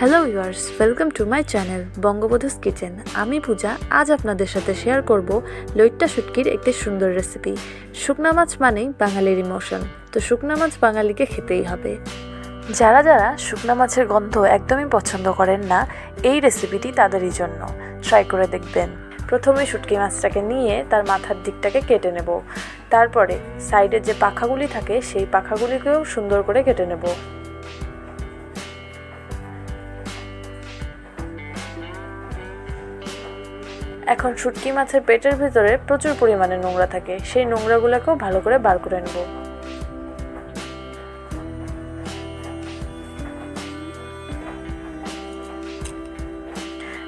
Hello viewers, welcome to my channel Bangabadhu's kitchen. আমি পূজা। আজ আপনাদের সাথে শেয়ার করব লইট্টা শুটকির একটি সুন্দর রেসিপি। শুকনা মাছ মানেই বাঙালির ইমোশন, তো শুকনা মাছ বাঙালিকে খেতেই হবে। যারা যারা শুকনা মাছের গন্ধ একদমই পছন্দ করেন না, এই রেসিপিটি তাদেরই জন্য। ট্রাই করে দেখবেন। প্রথমে শুটকি মাছটাকে নিয়ে তার মাথার দিকটাকে কেটে নেব। তারপরে সাইডে যে পাখাগুলি থাকে সেই পাখাগুলিকেও সুন্দর করে কেটে নেব। এখন শুটকি মাছের পেটের ভিতরে প্রচুর পরিমাণে নোংরা থাকে, সেই নোংরাগুলোকেও ভালো করে বার করে নেব।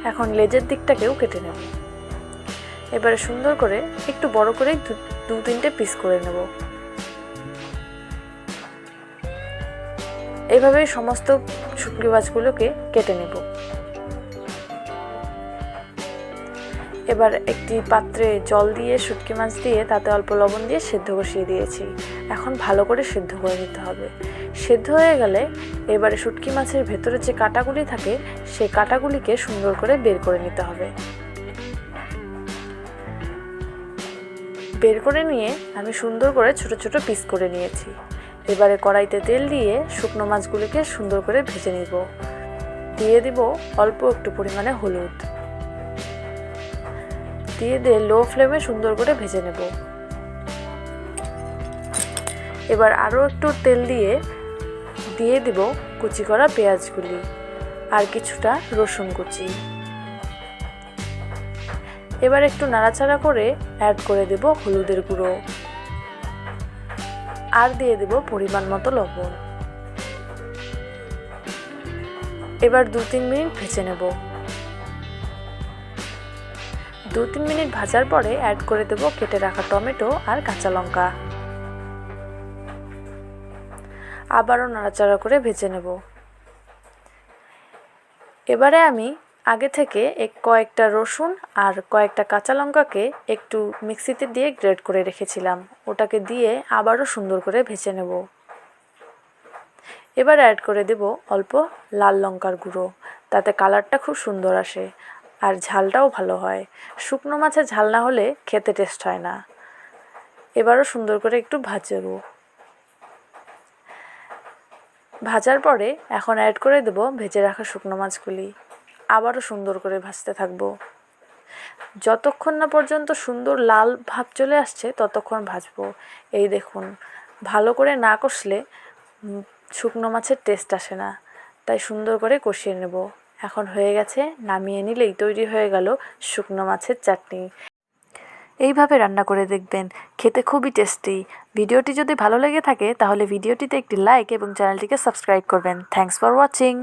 এখন লেজের দিকটাকেও কেটে নেব। এবারে সুন্দর করে একটু বড় করে দু তিনটে পিস করে নেব। এইভাবে সমস্ত শুটকি মাছগুলোকে কেটে নেব। এবার একটি পাত্রে জল দিয়ে শুটকি মাছ দিয়ে তাতে অল্প লবণ দিয়ে সেদ্ধ বসিয়ে দিয়েছি। এখন ভালো করে সেদ্ধ করে নিতে হবে। সেদ্ধ হয়ে গেলে এবারে শুটকি মাছের ভেতরে যে কাঁটাগুলি থাকে সেই কাঁটাগুলিকে সুন্দর করে বের করে নিতে হবে। বের করে নিয়ে আমি সুন্দর করে ছোট ছোট পিস করে নিয়েছি। এবারে কড়াইতে তেল দিয়ে শুকনো মাছগুলিকে সুন্দর করে ভেজে নিব। দিয়ে দিব অল্প একটু পরিমাণে হলুদ, দিয়ে লো ফ্লেমে সুন্দর করে ভেজে নেব। এবার আরও একটু তেল দিয়ে দিব কুচি করা পেঁয়াজগুলি আর কিছুটা রসুন কুচি। এবার একটু নাড়াচাড়া করে অ্যাড করে দেব হলুদের গুঁড়ো আর দিয়ে দেব পরিমাণ মতো লবণ। এবার 2-3 মিনিট ভেজে নেব। 2-3 মিনিট ভাজার পরে অ্যাড করে দেব কেটে রাখা টমেটো আর কাঁচা লঙ্কা। আবারও নাড়াচাড়া করে ভেজে নেব। এবারে আমি আগে থেকে কয়েকটা রসুন আর কয়েকটা কাঁচা লঙ্কাকে একটু মিক্সিতে দিয়ে গ্রেট করে রেখেছিলাম, ওটাকে দিয়ে আবারও সুন্দর করে ভেজে নেব। এবার অ্যাড করে দেব অল্প লাল লঙ্কার গুঁড়ো, তাতে কালারটা খুব সুন্দর আসে আর ঝালটাও ভালো হয়। শুকনো মাছের ঝাল না হলে খেতে টেস্ট হয় না। এবারও সুন্দর করে একটু ভাজবো। ভাজার পরে এখন অ্যাড করে দেব ভেজে রাখা শুকনো মাছগুলি। আবারও সুন্দর করে ভাজতে থাকবো। যতক্ষণ না পর্যন্ত সুন্দর লাল ভাব চলে আসছে ততক্ষণ ভাজবো। এই দেখুন, ভালো করে না কষলে শুকনো মাছের টেস্ট আসে না, তাই সুন্দর করে কষিয়ে নেব। এখন হয়ে গেছে, নামিয়ে নিলেই তৈরি হয়ে গেল শুকনো মাছের চাটনি। এইভাবে রান্না করে দেখবেন, খেতে খুবই টেস্টি। ভিডিওটি যদি ভালো লেগে থাকে তাহলে ভিডিওটিতে একটি লাইক এবং চ্যানেলটিকে সাবস্ক্রাইব করবেন। Thanks for watching.